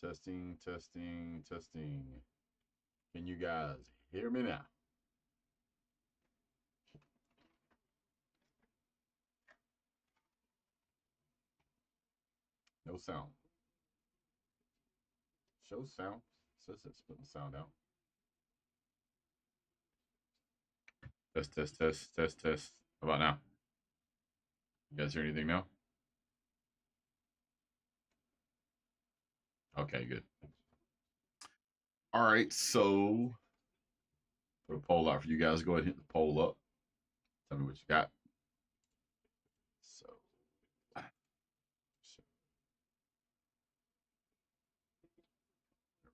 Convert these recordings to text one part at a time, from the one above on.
Testing, testing, testing. Can you guys hear me now? No sound. Show sound. Says it's putting sound out. Test, test, test, test, test. How about now? You guys hear anything now? Okay, good. All right, so put a poll out for you guys. Go ahead and hit the poll up. Tell me what you got. So, there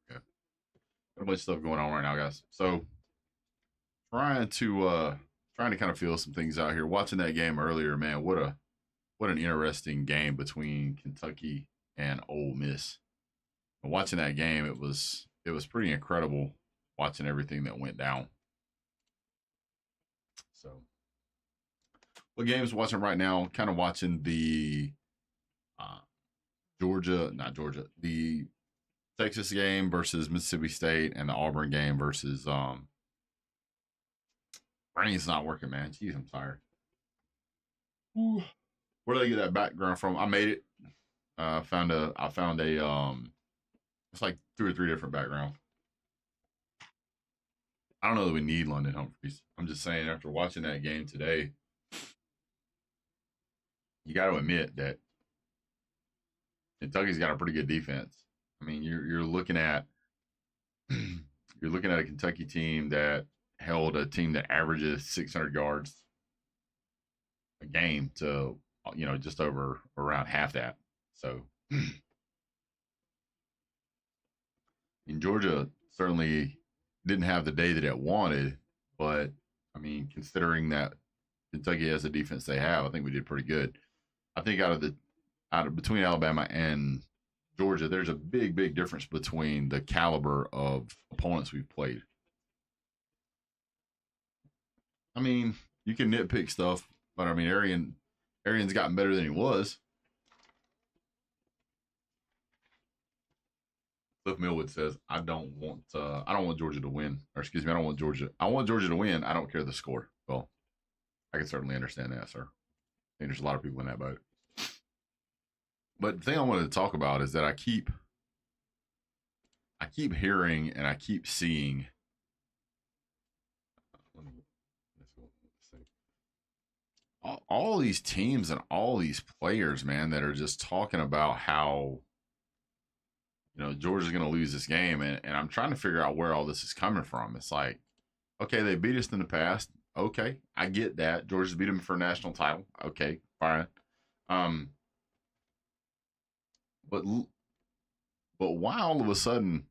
we go. Got a bunch of stuff going on right now, guys. So, trying to kind of feel some things out here. Watching that game earlier, man, what an interesting game between Kentucky and Ole Miss. And watching that game, it was pretty incredible watching everything that went down. So, what games watching right now? Kind of watching the uh, not Georgia, the Texas game versus Mississippi State, and the Auburn game versus brain's not working, man. Jeez, I'm tired. Ooh. Where did I get that background from? I made it. I found a it's like two or three different backgrounds. I don't know that we need London Humphreys. I'm just saying after watching that game today, you got to admit that Kentucky's got a pretty good defense. I mean, you're looking at you're looking at a Kentucky team that held a team that averages 600 yards a game to just over around half that. So in Georgia certainly didn't have the day that it wanted, but I mean, considering that Kentucky has the defense they have, I think we did pretty good. I think out of between Alabama and Georgia, there's a big difference between the caliber of opponents we've played. I mean, you can nitpick stuff, but I mean, Arian's gotten better than he was. Cliff Millwood says, I don't want Georgia to win, or excuse me, I don't want Georgia. I want Georgia to win. I don't care the score." Well, I can certainly understand that, sir. I think there's a lot of people in that boat. But the thing I wanted to talk about is that I keep hearing and I keep seeing. All these teams and all these players, man, that are just talking about how Georgia's going to lose this game, and I'm trying to figure out where all this is coming from. It's like, okay, they beat us in the past. Okay, I get that. Georgia's beat them for a national title. Okay, fine. Um, but why all of a sudden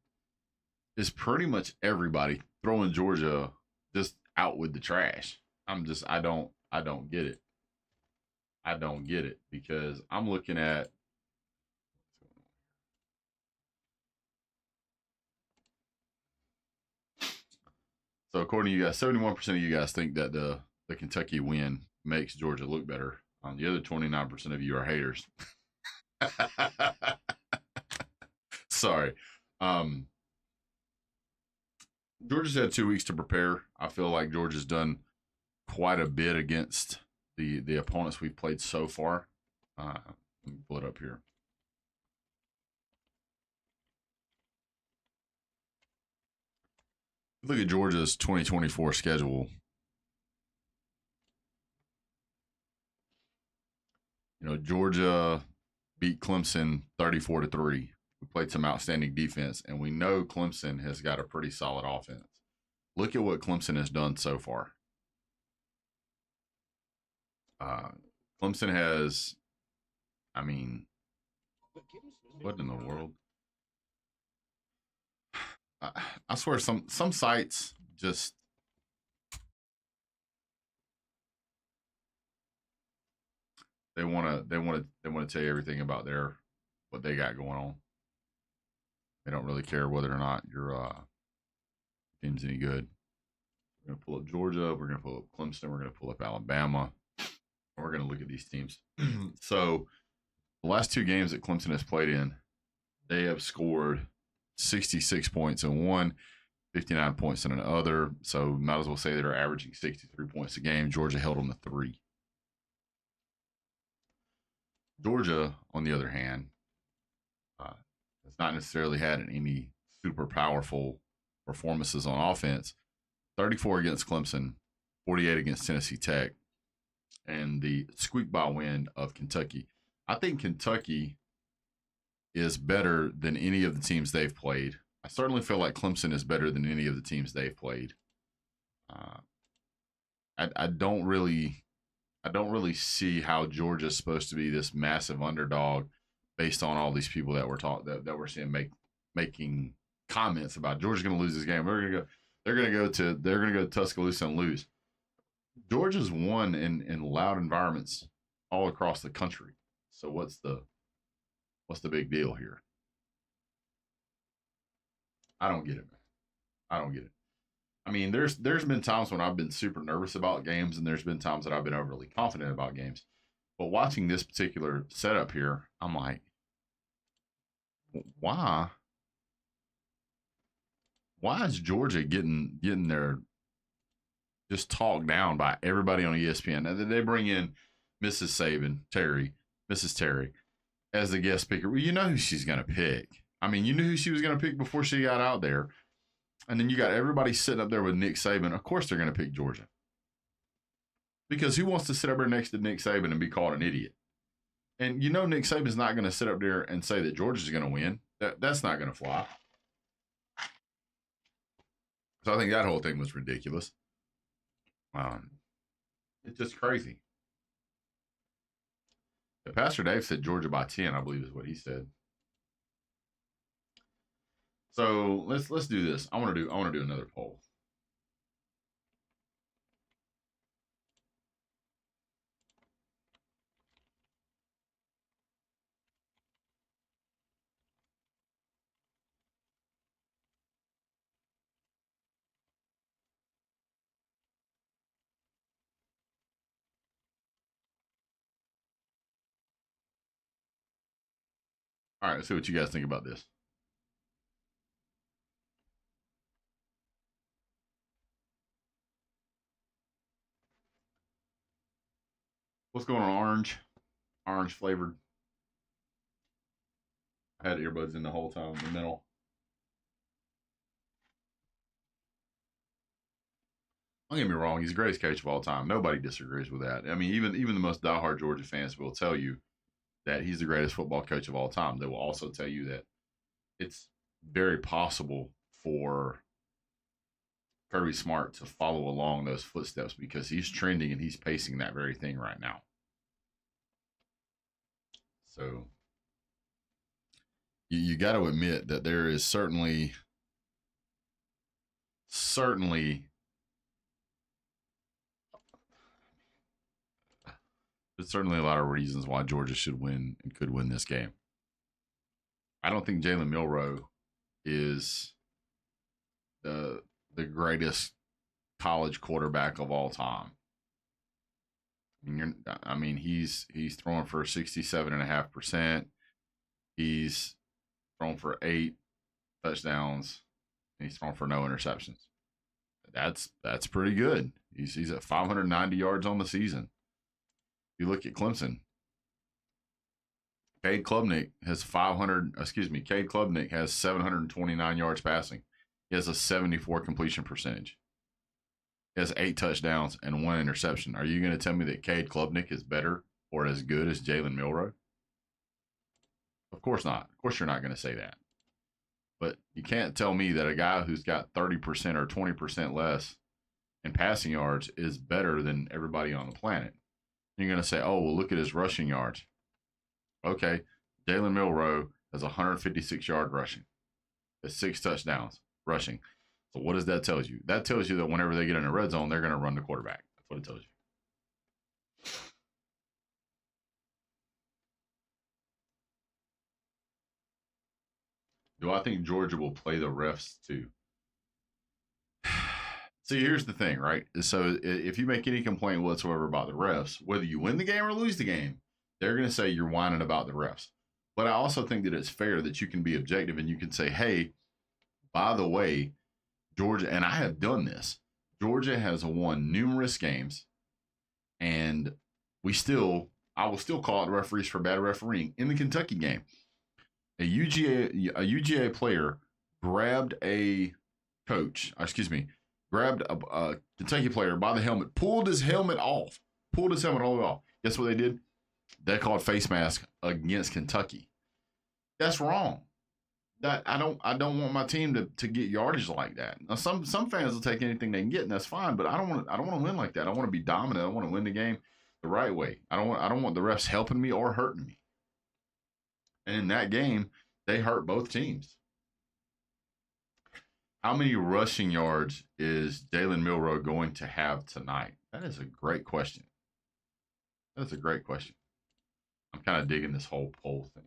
is pretty much everybody throwing Georgia just out with the trash? I don't get it. I don't get it because I'm looking at. So according to you guys, 71% of you guys think that the Kentucky win makes Georgia look better. The other 29% of you are haters. Sorry. Georgia's had 2 weeks to prepare. I feel like Georgia's done quite a bit against the opponents we've played so far. Let me pull it up here. Look at Georgia's 2024 schedule. Georgia beat Clemson 34-3. We played some outstanding defense, and we know Clemson has got a pretty solid offense. Look at what Clemson has done so far. Clemson has, I mean, what in the world? I swear, some sites just they want to tell you everything about what they got going on. They don't really care whether or not your team's any good. We're gonna pull up Georgia. We're gonna pull up Clemson. We're gonna pull up Alabama. We're gonna look at these teams. So the last two games that Clemson has played in, They have scored 66 points in one, 59 points in another. So might as well say they're averaging 63 points a game. Georgia held them to 3. Georgia, on the other hand, has not necessarily had any super powerful performances on offense. 34 against Clemson, 48 against Tennessee Tech, and the squeak by win of Kentucky. I think Kentucky is better than any of the teams they've played. I certainly feel like Clemson is better than any of the teams they've played. Uh, I don't really see how Georgia's supposed to be this massive underdog based on all these people that we're that we're seeing making comments about Georgia's going to lose this game. They're going to go to Tuscaloosa and lose. Georgia's won in loud environments all across the country. So what's the big deal here? I don't get it, man. I don't get it. I mean, there's been times when I've been super nervous about games, and there's been times that I've been overly confident about games. But watching this particular setup here, I'm like, why? Why is Georgia getting their just talked down by everybody on ESPN? Now, they bring in Mrs. Mrs. Terry, as the guest speaker. Well, you know who she's going to pick. I mean, you knew who she was going to pick before she got out there. And then you got everybody sitting up there with Nick Saban. Of course they're going to pick Georgia. Because who wants to sit up there next to Nick Saban and be called an idiot? And you know Nick Saban's not going to sit up there and say that Georgia's going to win. That's not going to fly. So I think that whole thing was ridiculous. It's just crazy. Pastor Dave said Georgia by 10, I believe is what he said. So let's do this. I want to do another poll. All right, let's see what you guys think about this. What's going on, orange? Orange flavored. I had earbuds in the whole time in the middle. Don't get me wrong, he's the greatest coach of all time. Nobody disagrees with that. I mean, even the most diehard Georgia fans will tell you that he's the greatest football coach of all time. They will also tell you that it's very possible for Kirby Smart to follow along those footsteps because he's trending and he's pacing that very thing right now. So you got to admit that there is certainly there's certainly a lot of reasons why Georgia should win and could win this game. I don't think Jalen Milroe is the greatest college quarterback of all time. I mean, he's throwing for 67.5%. He's thrown for 8 touchdowns. And he's thrown for no interceptions. That's pretty good. He's at 590 yards on the season. If you look at Clemson, Cade Klubnik has 729 yards passing. He has a 74 completion percentage. He has 8 touchdowns and 1 interception. Are you going to tell me that Cade Klubnik is better or as good as Jalen Milroe? Of course not. Of course you're not going to say that. But you can't tell me that a guy who's got 30% or 20% less in passing yards is better than everybody on the planet. You're going to say, oh, well, look at his rushing yards. Okay, Jalen Milroe has 156-yard rushing. Has 6 touchdowns rushing. So what does that tell you? That tells you that whenever they get in the red zone, they're going to run the quarterback. That's what it tells you. Do I think Georgia will play the refs too? See, here's the thing, right? So if you make any complaint whatsoever about the refs, whether you win the game or lose the game, they're going to say you're whining about the refs. But I also think that it's fair that you can be objective and you can say, hey, by the way, Georgia, and I have done this, Georgia has won numerous games, and I will still call out referees for bad refereeing. In the Kentucky game, a UGA player grabbed a coach, excuse me, grabbed a Kentucky player by the helmet, pulled his helmet all the way off. Guess what they did? They called face mask against Kentucky. That's wrong. That I don't want my team to get yardage like that. Now some fans will take anything they can get, and that's fine. But I don't want to win like that. I want to be dominant. I want to win the game the right way. I don't want the refs helping me or hurting me. And in that game, they hurt both teams. How many rushing yards is Jalen Milroe going to have tonight? That is a great question. That's a great question. I'm kind of digging this whole poll thing.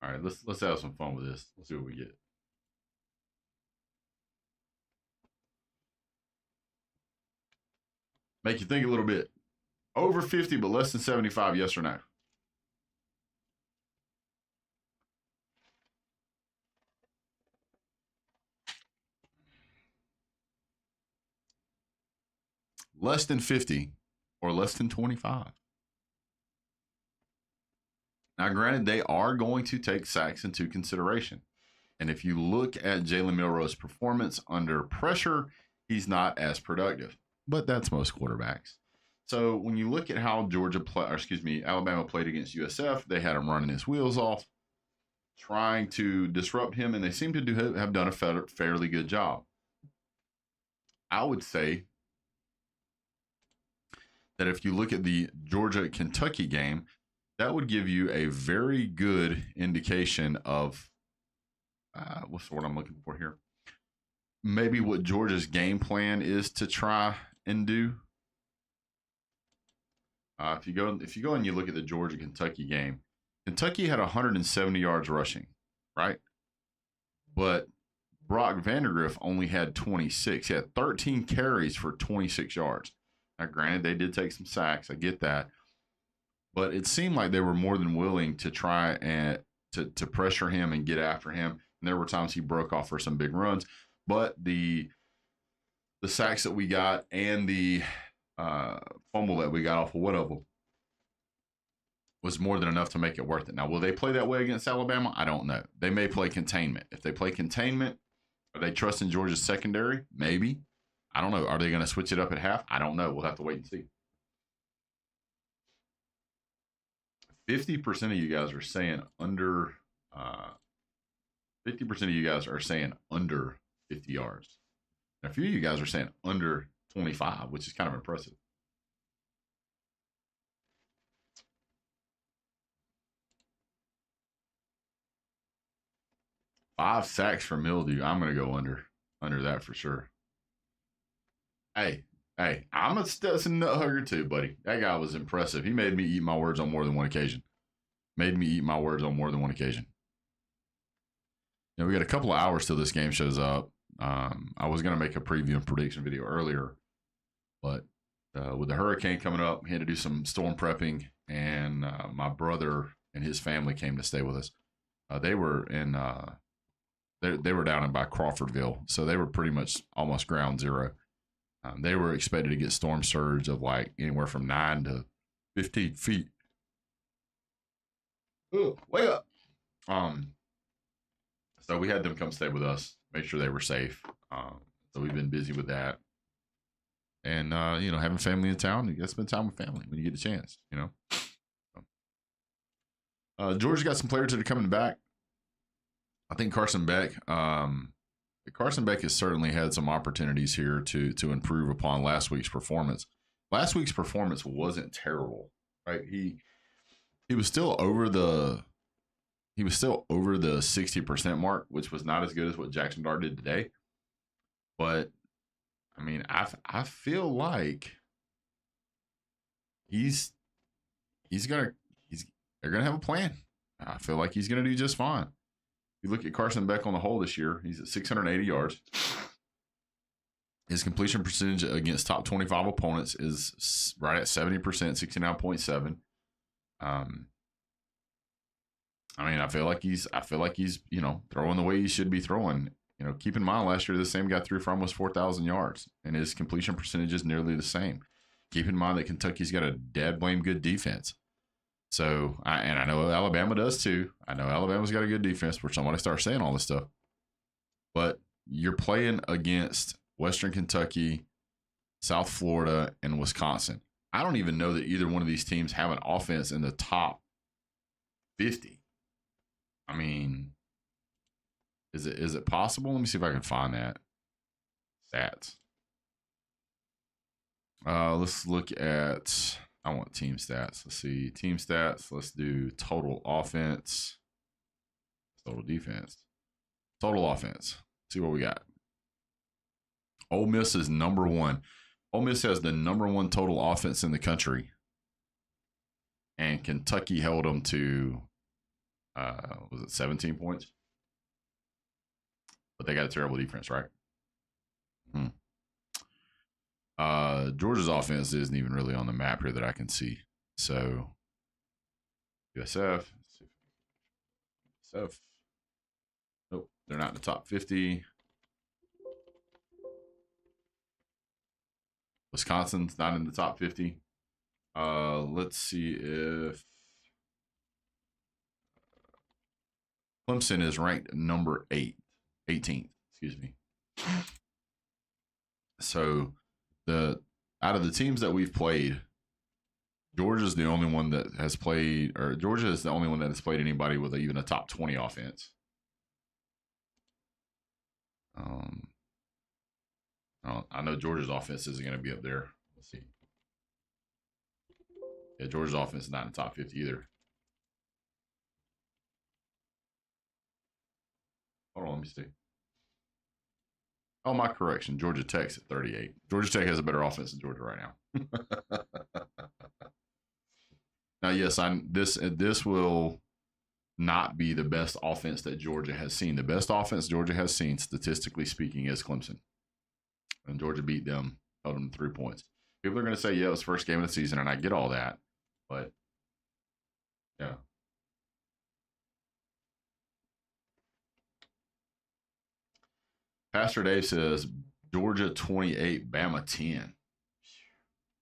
All right, let's have some fun with this. Let's see what we get. Make you think a little bit. Over 50, but less than 75, yes or no? Less than 50 or less than 25. Now, granted, they are going to take sacks into consideration. And if you look at Jalen Milroe's performance under pressure, he's not as productive. But that's most quarterbacks. So when you look at how Alabama played against USF, they had him running his wheels off, trying to disrupt him, and they seem to have done a fairly good job. I would say that if you look at the Georgia-Kentucky game, that would give you a very good indication of what's the word I'm looking for here? Maybe what Georgia's game plan is to try and do. If you go and you look at the Georgia-Kentucky game, Kentucky had 170 yards rushing, right? But Brock Vandagriff only had 26. He had 13 carries for 26 yards. Now, granted, they did take some sacks. I get that. But it seemed like they were more than willing to try and to pressure him and get after him. And there were times he broke off for some big runs. But the sacks that we got and the fumble that we got off of one of them was more than enough to make it worth it. Now, will they play that way against Alabama? I don't know. They may play containment. If they play containment, are they trusting Georgia's secondary? Maybe. I don't know. Are they going to switch it up at half? I don't know. We'll have to wait and see. 50% of you guys are saying under 50% of you guys are saying under 50 yards. Now, a few of you guys are saying under 25, which is kind of impressive. Five sacks for Mildew. I'm going to go under that for sure. Hey, I'm a Stetson nut hugger too, buddy. That guy was impressive. He made me eat my words on more than one occasion. You know, we got a couple of hours till this game shows up. I was going to make a preview and prediction video earlier, but with the hurricane coming up, we had to do some storm prepping, and my brother and his family came to stay with us. They were they were down by Crawfordville, so they were pretty much almost ground zero. They were expected to get storm surge of like anywhere from 9 to 15 feet. Ooh, wake up. So we had them come stay with us, make sure they were safe. So we've been busy with that. And, you know, having family in town, you got to spend time with family when you get the chance, you know. Georgia got some players that are coming back. I think Carson Beck. Carson Beck has certainly had some opportunities here to improve upon last week's performance. Last week's performance wasn't terrible, right? He was still over the 60% mark, which was not as good as what Jackson Dart did today. But I mean, I feel like they're gonna have a plan. I feel like he's gonna do just fine. You look at Carson Beck on the whole this year, he's at 680 yards. His completion percentage against top 25 opponents is right at 70%, 69.7. I mean, I feel like he's throwing the way he should be throwing. Keep in mind last year, the same guy threw for almost 4,000 yards, and his completion percentage is nearly the same. Keep in mind that Kentucky's got a dad blame good defense. So, I know Alabama does too. I know Alabama's got a good defense, where somebody starts saying all this stuff. But you're playing against Western Kentucky, South Florida, and Wisconsin. I don't even know that either one of these teams have an offense in the top 50. I mean, is it possible? Let me see if I can find that. Stats. Let's look at, I want team stats. Let's see, team stats. Let's do total offense, total defense, total offense. See what we got. Ole Miss is number one. Ole Miss has the number one total offense in the country. And Kentucky held them to, was it 17 points? But they got a terrible defense, right? Georgia's offense isn't even really on the map here that I can see. So, USF. Nope, they're not in the top 50. Wisconsin's not in the top 50. Let's see if Clemson is ranked number 18th, excuse me. So out of the teams that we've played, Georgia is the only one that has played anybody with even a top 20 offense. I know Georgia's offense isn't going to be up there. Let's see. Yeah, Georgia's offense is not in the top 50 either. Hold on, let me see. Oh, my correction. Georgia Tech's at 38. Georgia Tech has a better offense than Georgia right now. Now, yes, this will not be the best offense that Georgia has seen. The best offense Georgia has seen, statistically speaking, is Clemson. And Georgia beat them, held them 3 points. People are going to say, yeah, it was first game of the season, and I get all that. But, yeah. Pastor Dave says, Georgia 28, Bama 10.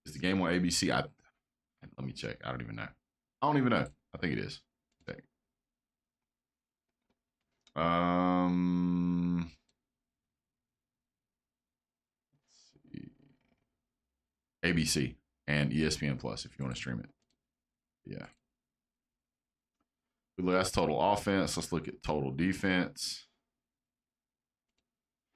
Is the game on ABC? Let me check. I don't even know. I think it is. ABC and ESPN Plus if you want to stream it. Yeah. That's total offense. Let's look at total defense.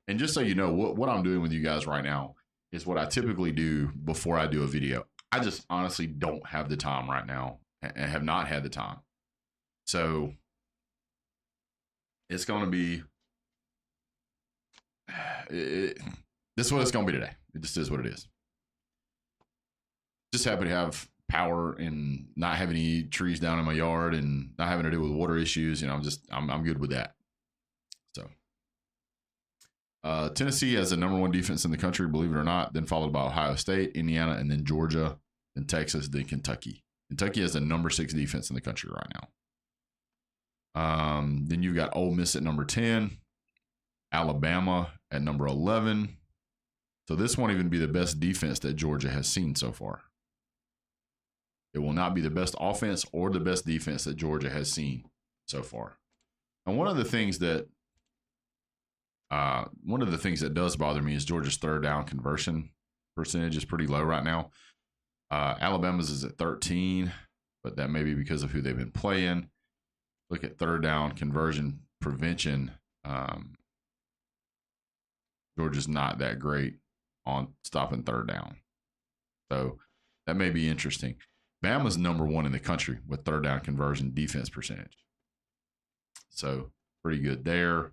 And just so you know, what I'm doing with you guys right now is what I typically do before I do a video. I just honestly don't have the time right now and have not had the time. So it's going to be, this is what it's going to be today. It just is what it is. Just happy to have power and not having any trees down in my yard and not having to deal with water issues. I'm good with that. So Tennessee has the number one defense in the country, believe it or not, then followed by Ohio State, Indiana, and then Georgia, then Texas, then Kentucky. Kentucky has the number 6 defense in the country right now. Then you've got Ole Miss at number 10, Alabama at number 11. So this won't even be the best defense that Georgia has seen so far. It will not be the best offense or the best defense that Georgia has seen so far. And one of the things that does bother me is Georgia's third down conversion percentage is pretty low right now. Alabama's is at 13, but that may be because of who they've been playing. look at third down conversion prevention. Georgia's not that great on stopping third down. So that may be interesting. Bama's number one in the country with third down conversion defense percentage. So pretty good there.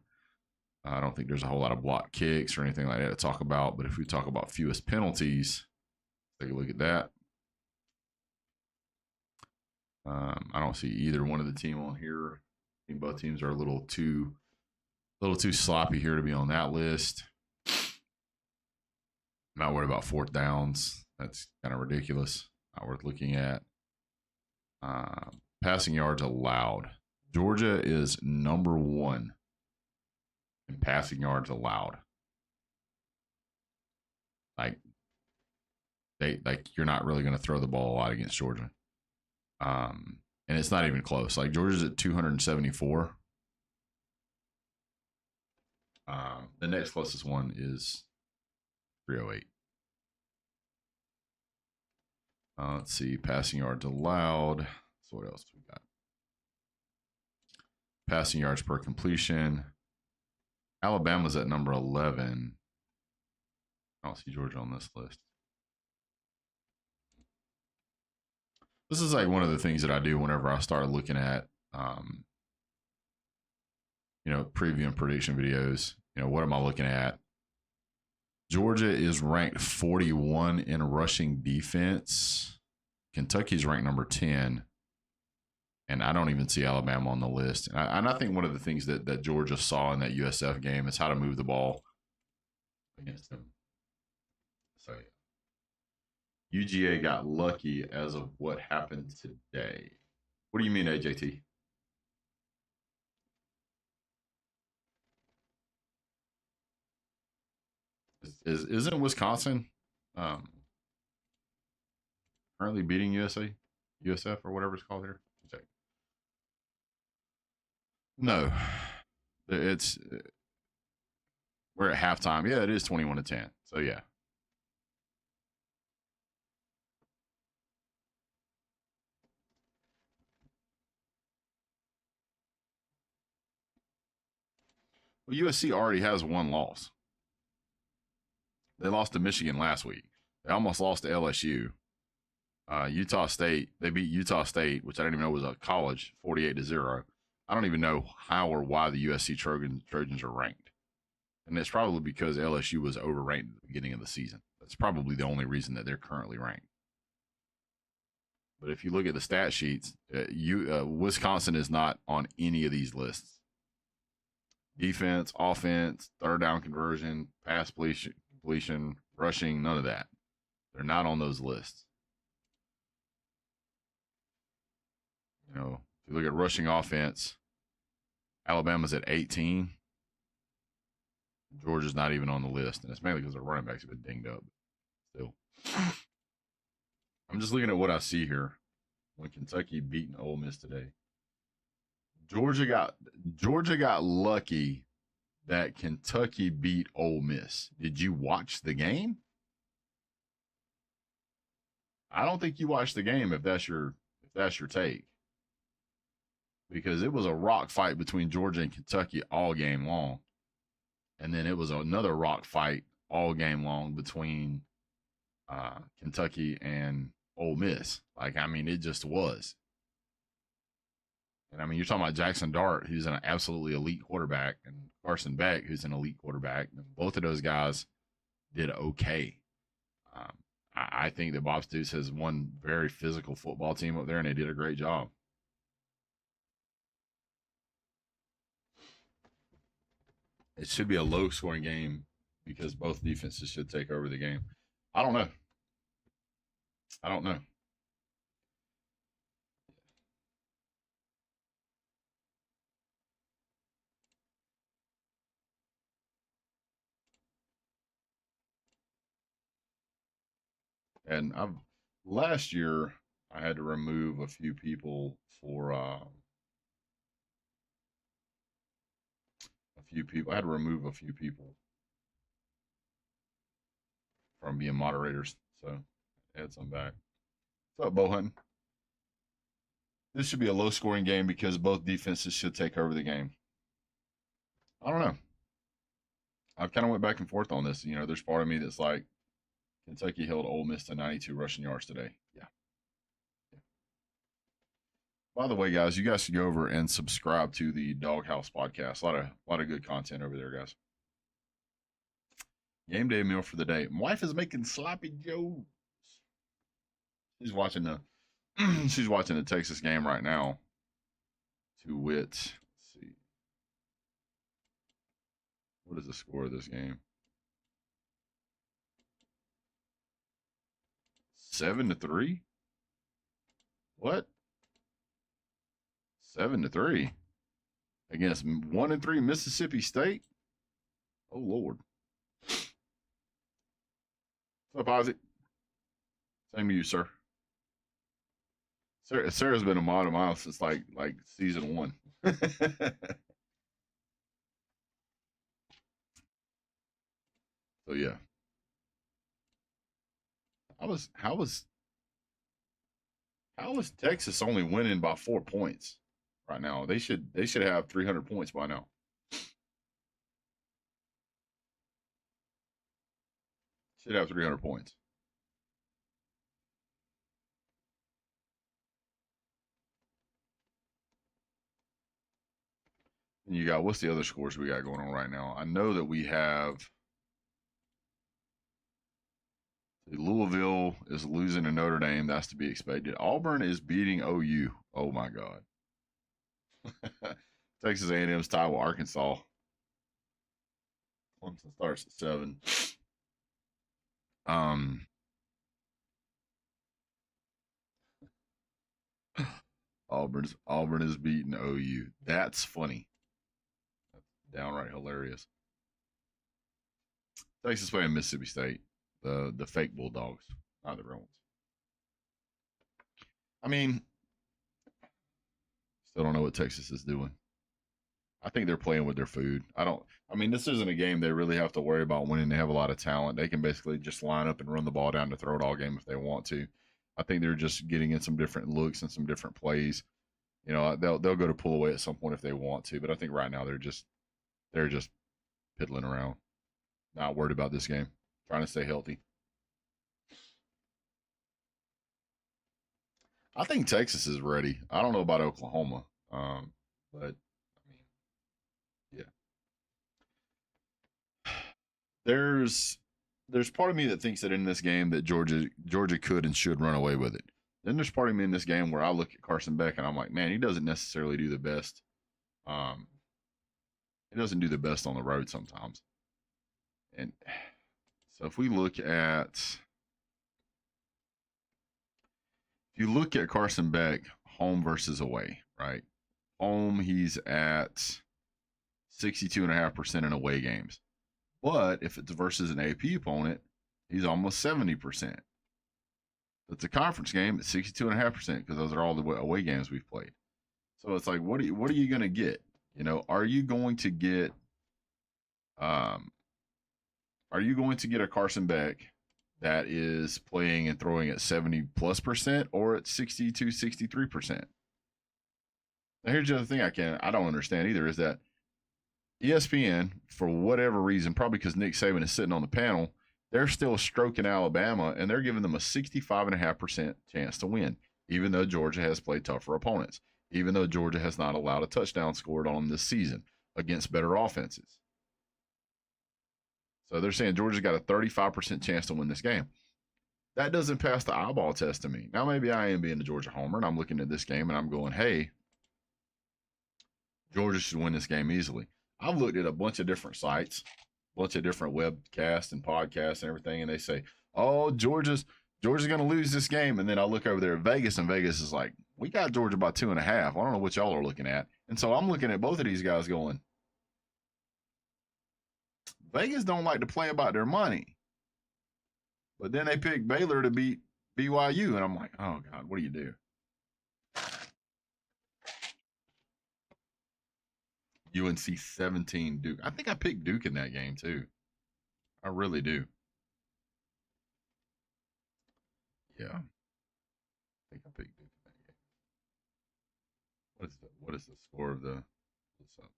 I don't think there's a whole lot of block kicks or anything like that to talk about. But if we talk about fewest penalties, take a look at that. I don't see either one of the team on here. I think both teams are a little too sloppy here to be on that list. Not worried about fourth downs. That's kind of ridiculous. Not worth looking at. Passing yards allowed. Georgia is number one in passing yards allowed. Like you're not really going to throw the ball a lot against Georgia. And it's not even close. Like Georgia's at 274. The next closest one is 308. Let's see, passing yards allowed. So what else do we got? Passing yards per completion. Alabama's at number 11. I don't see Georgia on this list. This is like one of the things that I do whenever I start looking at, preview and prediction videos. What am I looking at? Georgia is ranked 41 in rushing defense. Kentucky's ranked number 10. And I don't even see Alabama on the list. And I think one of the things that Georgia saw in that USF game is how to move the ball against them. So, yeah. UGA got lucky as of what happened today. What do you mean, AJT? Isn't Wisconsin currently beating USF or whatever it's called here? Check. No, it's we're at halftime. Yeah, it is 21-10. So yeah. Well, USC already has one loss. They lost to Michigan last week. They almost lost to LSU. Utah State, they beat Utah State, which I didn't even know was a college, 48-0. I don't even know how or why the USC Trojans are ranked. And it's probably because LSU was overranked at the beginning of the season. That's probably the only reason that they're currently ranked. But if you look at the stat sheets, Wisconsin is not on any of these lists. Defense, offense, third down conversion, pass completion, rushing, none of that. They're not on those lists. If you look at rushing offense, Alabama's at 18. Georgia's not even on the list, and it's mainly because their running backs have been dinged up. Still, I'm just looking at what I see here. When Kentucky beating Ole Miss today, Georgia got lucky that Kentucky beat Ole Miss. Did you watch the game? I don't think you watched the game if that's your take. Because it was a rock fight between Georgia and Kentucky all game long. And then it was another rock fight all game long between Kentucky and Ole Miss. It just was. And you're talking about Jackson Dart, who's an absolutely elite quarterback, and Carson Beck, who's an elite quarterback. And both of those guys did okay. I think that Bob Stoops has one very physical football team up there, and they did a great job. It should be a low-scoring game because both defenses should take over the game. I don't know. And last year I had to remove a few people for I had to remove a few people from being moderators. So add some back. What's up, Bo Hunting? This should be a low scoring game because both defenses should take over the game. I don't know. I've kind of went back and forth on this. You know, there's part of me that's like Kentucky held Ole Miss to 92 rushing yards today. Yeah. By the way, guys, you guys should go over and subscribe to the Doghouse podcast. A lot of good content over there, guys. Game day meal for the day. My wife is making sloppy joes. She's watching the she's watching the Texas game right now. To wit, let's see. What is the score of this game? 7-3? What? 7-3 against 1-3 Mississippi State? Oh Lord. What's up, Isaac? Same to you, sir. Sarah's been a mod of mine since like season 1. So yeah. How was Texas only winning by 4 points right now? They should have 300 points by now. Should have 300 points. And you got, what's the other scores we got going on right now? I know that we have Louisville is losing to Notre Dame. That's to be expected. Auburn is beating OU. Oh my God. Texas A&M's tied with Arkansas. Clemson starts at 7. Auburn is beating OU. That's funny. That's downright hilarious. Texas playing Mississippi State, the fake Bulldogs, not the real ones. I mean, still don't know what Texas is doing. I think they're playing with their food. I mean, this isn't a game they really have to worry about winning. They have a lot of talent. They can basically just line up and run the ball down to throw it all game if they want to. I think they're just getting in some different looks and some different plays. You know, they'll go to pull away at some point if they want to, but I think right now they're just piddling around, not worried about this game, trying to stay healthy. I think Texas is ready. I don't know about Oklahoma, but I mean, yeah. There's part of me that thinks that in this game that Georgia could and should run away with it. Then there's part of me in this game where I look at Carson Beck and I'm like, man, he doesn't necessarily do the best. Um, he doesn't do the best on the road sometimes. And so if you look at Carson Beck home versus away, right? Home, he's at 62.5% in away games. But if it's versus an AP opponent, he's almost 70%. It's a conference game at 62.5% because those are all the away games we've played. So it's like, what are you going to get? You know, are you going to get a Carson Beck that is playing and throwing at 70+% or at 62, 63%? Now here's the other thing I don't understand either is that ESPN, for whatever reason, probably because Nick Saban is sitting on the panel, they're still stroking Alabama and they're giving them a 65.5% chance to win, even though Georgia has played tougher opponents, even though Georgia has not allowed a touchdown scored on them this season against better offenses. So they're saying Georgia's got a 35% chance to win this game. That doesn't pass the eyeball test to me. Now, maybe I am being a Georgia homer and I'm looking at this game and I'm going, hey, Georgia should win this game easily. I've looked at a bunch of different sites, a bunch of different webcasts and podcasts and everything, and they say, oh, Georgia's going to lose this game. And then I look over there at Vegas, and Vegas is like, we got Georgia by 2.5. I don't know what y'all are looking at. And so I'm looking at both of these guys going, Vegas don't like to play about their money. But then they pick Baylor to beat BYU, and I'm like, oh, God, what do you do? UNC 17 Duke. I think I picked Duke in that game too. I really do. Yeah. I think I picked Duke in that game. What is the score of the?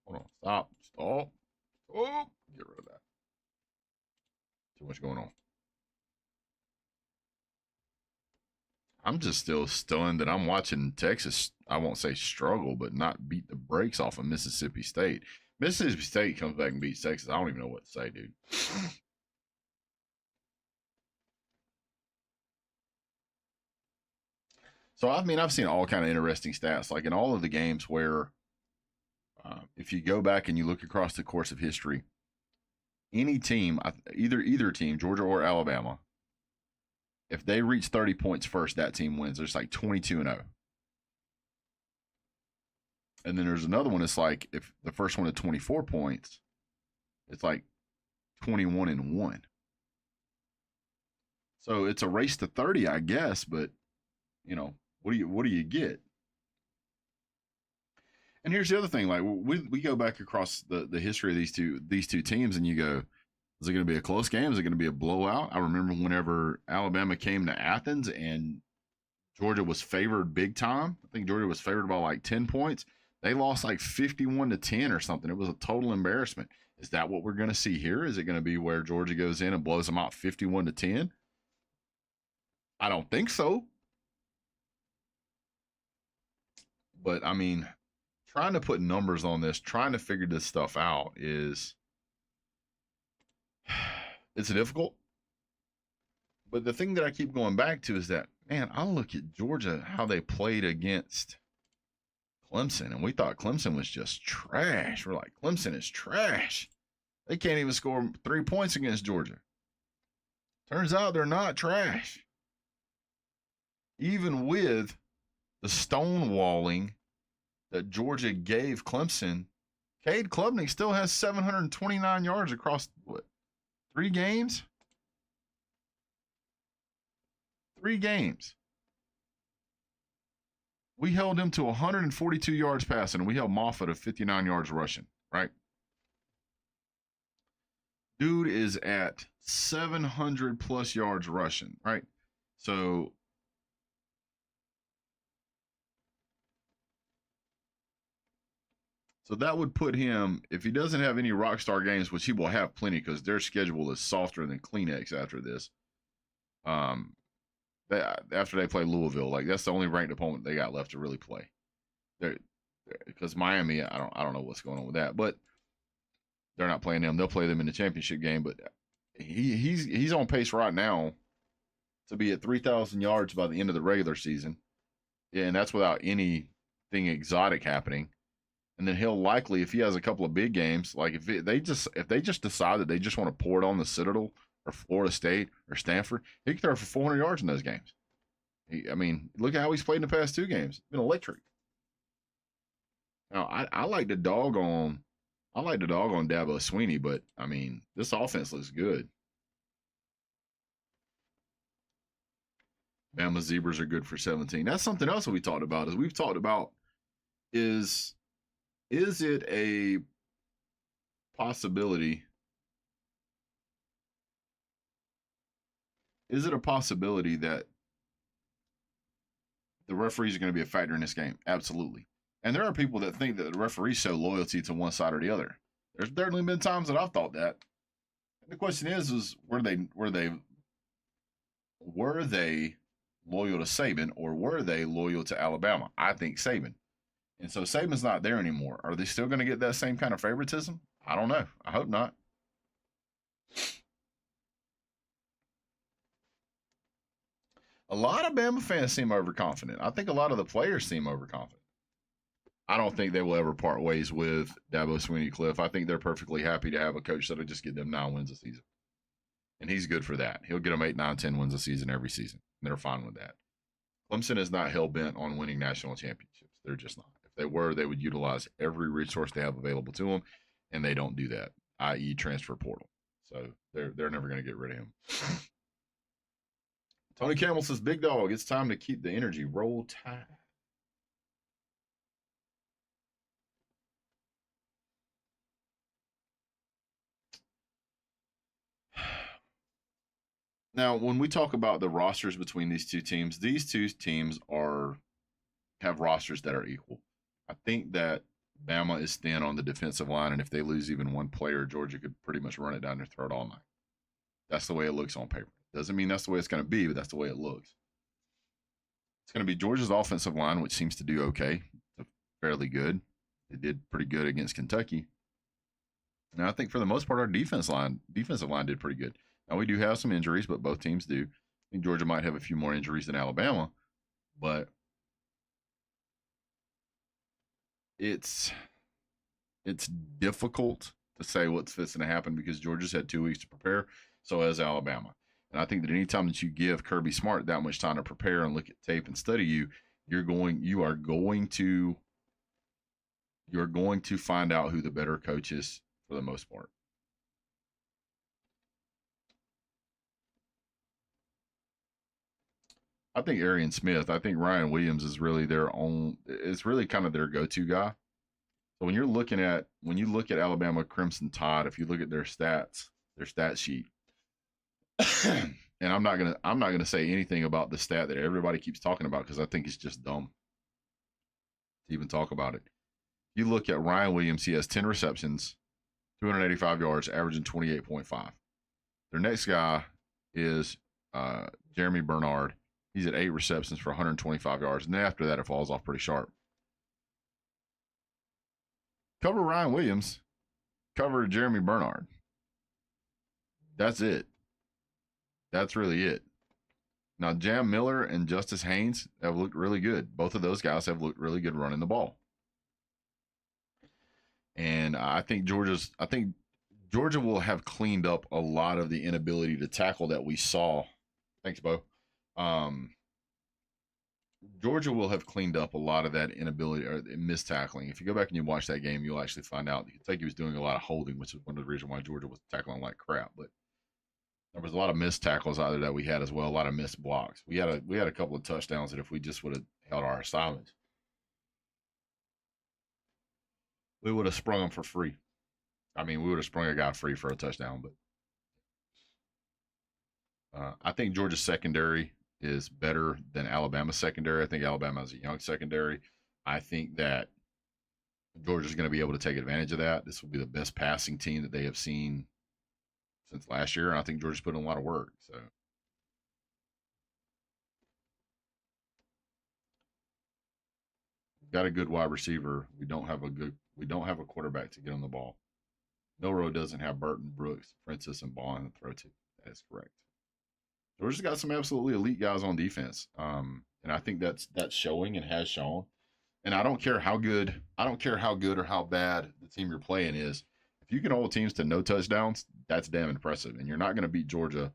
Hold on. Stop. Stop. Oh, get rid of that. Too much going on. I'm just still stunned that I'm watching Texas. I won't say struggle, but not beat the brakes off of Mississippi State. Mississippi State comes back and beats Texas. I don't even know what to say, dude. So I mean, I've seen all kind of interesting stats, like in all of the games where, if you go back and you look across the course of history, any team, either team, Georgia or Alabama, if they reach 30 points first, that team wins. There's like 22-0. And then there's another one. It's like if the first one at 24 points, it's like 21-1. So it's a race to 30, I guess. But what do you get? And here's the other thing: like we go back across the history of these two teams, and you go, is it going to be a close game? Is it going to be a blowout? I remember whenever Alabama came to Athens and Georgia was favored big time. I think Georgia was favored by like 10 points. They lost like 51-10 or something. It was a total embarrassment. Is that what we're going to see here? Is it going to be where Georgia goes in and blows them out 51-10? I don't think so. But I mean, trying to put numbers on this, trying to figure this stuff out is it's difficult. But the thing that I keep going back to is that, man, I look at Georgia, how they played against Clemson, and we thought Clemson was just trash. We're like, Clemson is trash. They can't even score 3 points against Georgia. Turns out they're not trash. Even with the stonewalling that Georgia gave Clemson, Cade Klubnik still has 729 yards across, what, 3 games? 3 games. We held him to 142 yards passing, and we held Moffitt to 59 yards rushing, right? Dude is at 700 plus yards rushing, right? So that would put him, if he doesn't have any rock star games, which he will have plenty because their schedule is softer than Kleenex after this. After they play Louisville, like that's the only ranked opponent they got left to really play. Because Miami, I don't know what's going on with that, but they're not playing them. They'll play them in the championship game. But he's on pace right now to be at 3,000 yards by the end of the regular season, and that's without anything exotic happening. And then he'll likely, if he has a couple of big games, like if they just decide that they just want to pour it on the Citadel or Florida State or Stanford, he can throw for 400 yards in those games. I mean, look at how he's played in the past 2 games. It's been electric. Now, I like the dog on Dabo Sweeney, but I mean, this offense looks good. Bama Zebras are good for 17. That's something else that we talked about. We've talked about is it a possibility? Is it a possibility that the referees are going to be a factor in this game? Absolutely. And there are people that think that the referees show loyalty to one side or the other. There's certainly been times that I've thought that. And the question is were they loyal to Saban or were they loyal to Alabama? I think Saban. And so Saban's not there anymore. Are they still going to get that same kind of favoritism? I don't know. I hope not. A lot of Bama fans seem overconfident. I think a lot of the players seem overconfident. I don't think they will ever part ways with Dabo Swinney Cliff. I think they're perfectly happy to have a coach that'll just get them 9 wins a season. And he's good for that. He'll get them 8, 9, 10 wins a season every season. And they're fine with that. Clemson is not hell-bent on winning national championships. They're just not. If they were, they would utilize every resource they have available to them, and they don't do that, i.e. transfer portal. So they're never going to get rid of him. Tony Campbell says, Big Dog, it's time to keep the energy. Roll Tide. Now, when we talk about the rosters between these two teams have rosters that are equal. I think that Bama is thin on the defensive line, and if they lose even one player, Georgia could pretty much run it down their throat all night. That's the way it looks on paper. Doesn't mean that's the way it's going to be, but that's the way it looks. It's going to be Georgia's offensive line, which seems to do okay, fairly good. It did pretty good against Kentucky. And I think for the most part, our defensive line did pretty good. Now we do have some injuries, but both teams do. I think Georgia might have a few more injuries than Alabama, but it's difficult to say what's fixing to happen because Georgia's had 2 weeks to prepare. So has Alabama. And I think that anytime that you give Kirby Smart that much time to prepare and look at tape and study you are going to find out who the better coach is for the most part. I think Arian Smith, I think Ryan Williams is really it's really kind of their go-to guy. So when you look at Alabama Crimson Tide, if you look at their stat sheet, and I'm not gonna say anything about the stat that everybody keeps talking about because I think it's just dumb to even talk about it. You look at Ryan Williams, he has 10 receptions, 285 yards, averaging 28.5. Their next guy is Jeremy Bernard. He's at 8 receptions for 125 yards, and then after that it falls off pretty sharp. Cover Ryan Williams, cover Jeremy Bernard. That's it. That's really it. Now, Jam Miller and Justice Haynes have looked really good. Both of those guys have looked really good running the ball. And I think Georgia will have cleaned up a lot of the inability to tackle that we saw. Thanks, Bo. Georgia will have cleaned up a lot of that inability or missed tackling. If you go back and you watch that game, you'll actually find out that Kentucky was doing a lot of holding, which is one of the reasons why Georgia was tackling like crap. But there was a lot of missed tackles either that we had as well, a lot of missed blocks. We had a couple of touchdowns that if we just would have held our assignments, we would have sprung them for free. I mean, we would have sprung a guy free for a touchdown. But I think Georgia's secondary is better than Alabama's secondary. I think Alabama has a young secondary. I think that Georgia's going to be able to take advantage of that. This will be the best passing team that they have seen since last year, and I think Georgia's put in a lot of work. So got a good wide receiver. We don't have a quarterback to get on the ball. Milroe doesn't have Burton, Brooks, Francis, and Bond to throw to. That is correct. Georgia's got some absolutely elite guys on defense, and I think that's showing and has shown. And I don't care how good or how bad the team you're playing is. If you can hold teams to no touchdowns, that's damn impressive. And you're not going to beat Georgia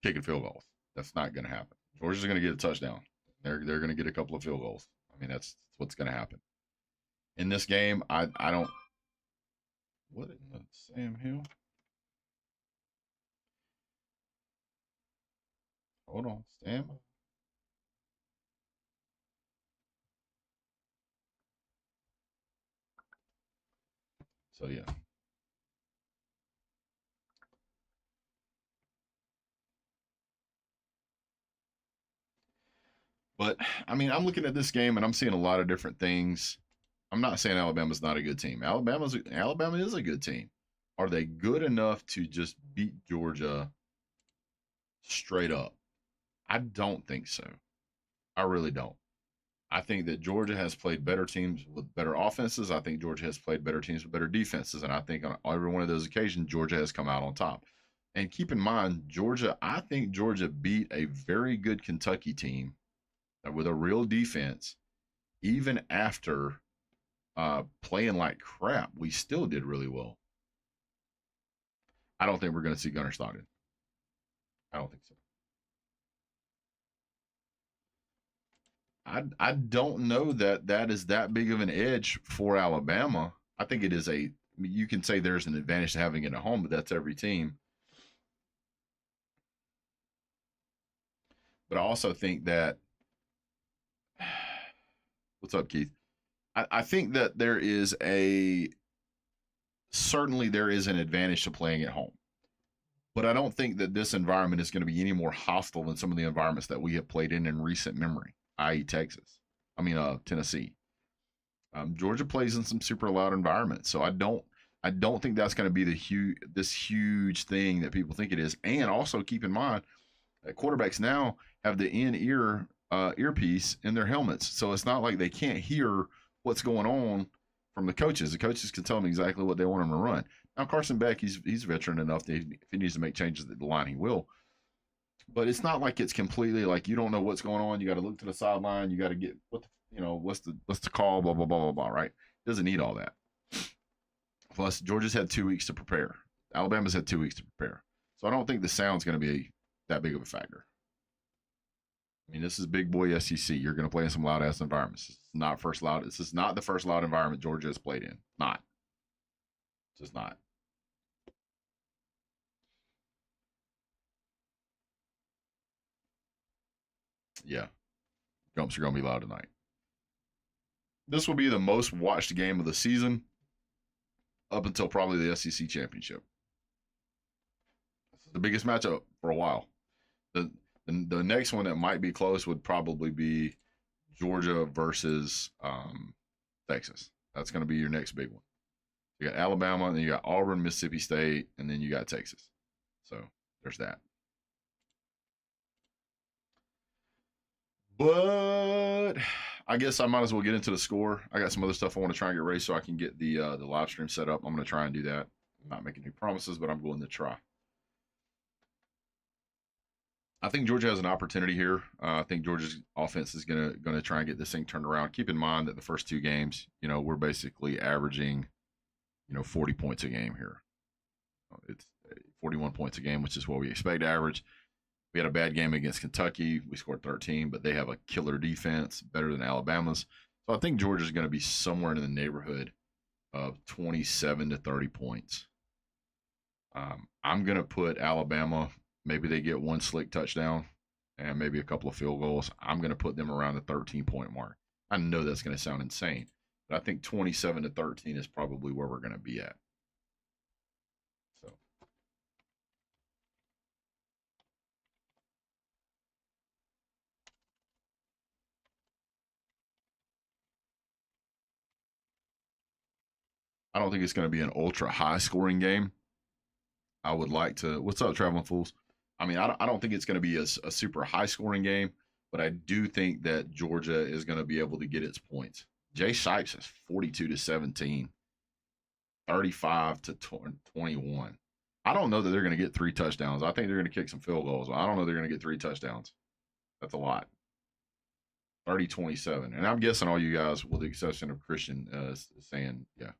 kicking field goals. That's not going to happen. Georgia's going to get a touchdown. They're going to get a couple of field goals. I mean, that's what's going to happen. In this game, I don't. What in the Sam Hill? Hold on, Sam. So yeah. But I mean, I'm looking at this game and I'm seeing a lot of different things. I'm not saying Alabama's not a good team. Alabama is a good team. Are they good enough to just beat Georgia straight up? I don't think so. I really don't. I think that Georgia has played better teams with better offenses. I think Georgia has played better teams with better defenses. And I think on every one of those occasions, Georgia has come out on top. And keep in mind, I think Georgia beat a very good Kentucky team with a real defense. Even after playing like crap, we still did really well. I don't think we're going to see Gunnar Stockton. I don't think so. I don't know that is that big of an edge for Alabama. I think it is you can say there's an advantage to having it at home, but that's every team. But I also think that, what's up, Keith? I think that certainly there is an advantage to playing at home. But I don't think that this environment is going to be any more hostile than some of the environments that we have played in recent memory, i.e. Texas. Tennessee. Georgia plays in some super loud environments, so I don't think that's going to be this huge thing that people think it is. And also keep in mind that quarterbacks now have the in-ear earpiece in their helmets, so it's not like they can't hear what's going on from the coaches. The coaches can tell them exactly what they want them to run. Now Carson Beck, he's veteran enough that if he needs to make changes at the line, he will. But it's not like it's completely like you don't know what's going on. You got to look to the sideline. You got to get what's the call, blah blah blah blah blah. Right? Doesn't need all that. Plus, Georgia's had 2 weeks to prepare. Alabama's had 2 weeks to prepare. So I don't think the sound's going to be that big of a factor. I mean, this is big boy SEC. You're going to play in some loud ass environments. This is not the first loud environment Georgia has played in. Not. It's just not. Yeah. Gumps are going to be loud tonight. This will be the most watched game of the season up until probably the SEC championship. This is the biggest matchup for a while. The next one that might be close would probably be Georgia versus Texas. That's going to be your next big one. You got Alabama, and then you got Auburn, Mississippi State, and then you got Texas. So there's that. But I guess I might as well get into the score. I got some other stuff I want to try and get ready so I can get the live stream set up. I'm going to try and do that. I'm not making any promises, but I'm going to try. I think Georgia has an opportunity here. I think Georgia's offense is gonna try and get this thing turned around. Keep in mind that the first 2 games, we're basically averaging, 40 points a game here. It's 41 points a game, which is what we expect to average. We had a bad game against Kentucky. We scored 13, but they have a killer defense, better than Alabama's. So I think Georgia's going to be somewhere in the neighborhood of 27 to 30 points. I'm going to put Alabama. Maybe they get one slick touchdown and maybe a couple of field goals. I'm going to put them around the 13-point mark. I know that's going to sound insane, but I think 27 to 13 is probably where we're going to be at. So I don't think it's going to be an ultra high scoring game. I would like to. What's up, Traveling Fools? I mean, I don't think it's going to be a super high scoring game, but I do think that Georgia is going to be able to get its points. Jay Shipes has 42 to 17, 35 to 21. I don't know that they're going to get 3 touchdowns. I think they're going to kick some field goals. I don't know they're going to get 3 touchdowns. That's a lot. 30-27. And I'm guessing all you guys, with the exception of Christian, is saying, yeah.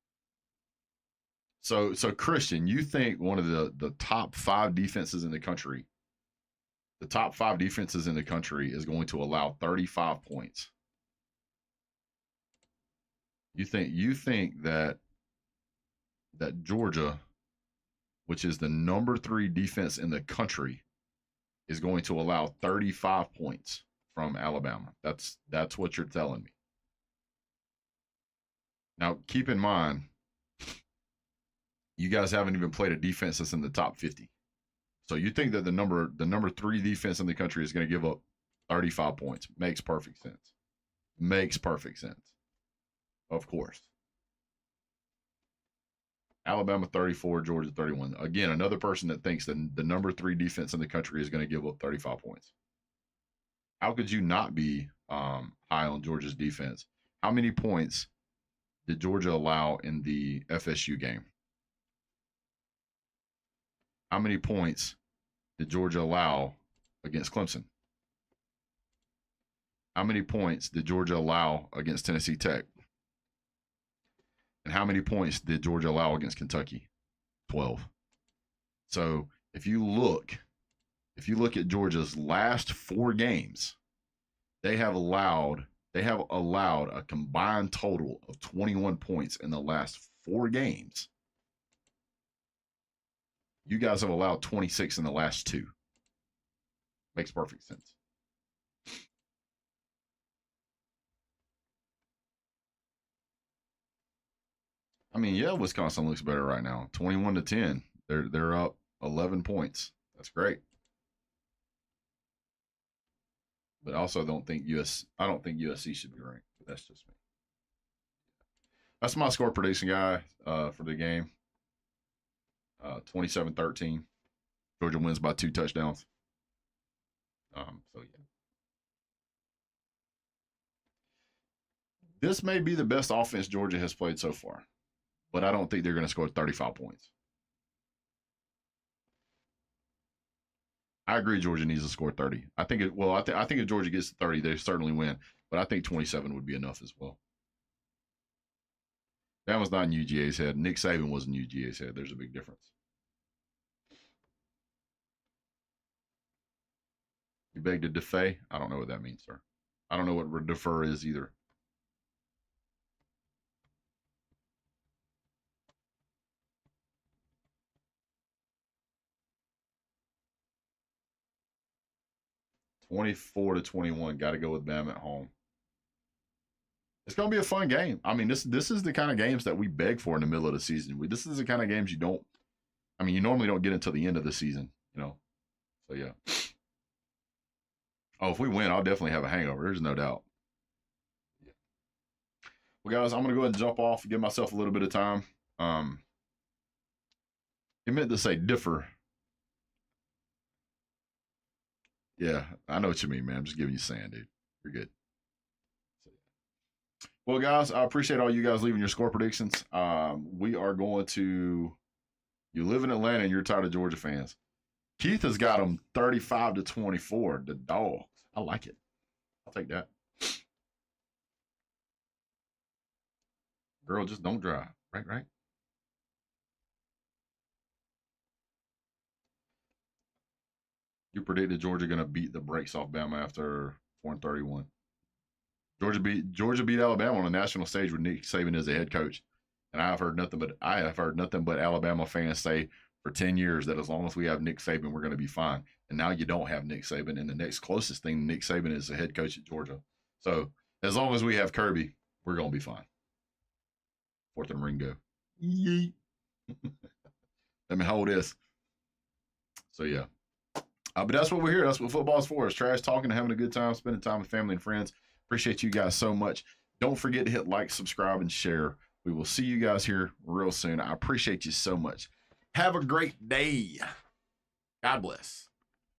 So Christian, you think one of the top 5 defenses in the country, is going to allow 35 points? You think that Georgia, which is the number 3 defense in the country, is going to allow 35 points from Alabama? That's what you're telling me. Now, keep in mind, you guys haven't even played a defense that's in the top 50. So you think that the number 3 defense in the country is going to give up 35 points? Makes perfect sense. Makes perfect sense. Of course. Alabama 34, Georgia 31. Again, another person that thinks that the number 3 defense in the country is going to give up 35 points. How could you not be high on Georgia's defense? How many points did Georgia allow in the FSU game? How many points did Georgia allow against Clemson? How many points did Georgia allow against Tennessee Tech? And how many points did Georgia allow against Kentucky? 12. So if you look at Georgia's last 4 games, they have allowed a combined total of 21 points in the last 4 games. You guys have allowed 26 in the last 2. Makes perfect sense. I mean, yeah, Wisconsin looks better right now. 21 to 10. They're up 11 points. That's great. But I also don't think I don't think USC should be ranked. But that's just me. That's my score prediction guy for the game. 27-13. Georgia wins by 2 touchdowns. So yeah. This may be the best offense Georgia has played so far, but I don't think they're going to score 35 points. I agree. Georgia needs to score 30. I think it. Well, I think if Georgia gets to 30, they certainly win. But I think 27 would be enough as well. That was not in UGA's head. Nick Saban was in UGA's head. There's a big difference. You beg to defay? I don't know what that means, sir. I don't know what defer is either. (24-21). Got to go with Bama at home. It's going to be a fun game. I mean, this is the kind of games that we beg for in the middle of the season. This is the kind of games you don't. I mean, you normally don't get until the end of the season, you know. So yeah. Oh, if we win, I'll definitely have a hangover. There's no doubt. Yeah. Well, guys, I'm gonna go ahead and jump off, give myself a little bit of time. It meant to say differ. Yeah, I know what you mean, man. I'm just giving you sand, dude. You're good. Well, guys, I appreciate all you guys leaving your score predictions. We are going to. You live in Atlanta and you're tired of Georgia fans. Keith has got them 35-24. The Dogs. I like it. I'll take that. Girl, just don't drive. Right? You predicted Georgia going to beat the brakes off Bama after 4-31. Georgia beat Alabama on a national stage with Nick Saban as a head coach. And I have heard nothing but Alabama fans say for 10 years that as long as we have Nick Saban, we're going to be fine. And now you don't have Nick Saban, and the next closest thing to Nick Saban is the head coach at Georgia. So as long as we have Kirby, we're going to be fine. 4th and Ringo. Yeet. Let me hold this. So yeah. But that's what we're here. That's what football's for. It's trash talking and having a good time, spending time with family and friends. Appreciate you guys so much. Don't forget to hit like, subscribe, and share. We will see you guys here real soon. I appreciate you so much. Have a great day. God bless.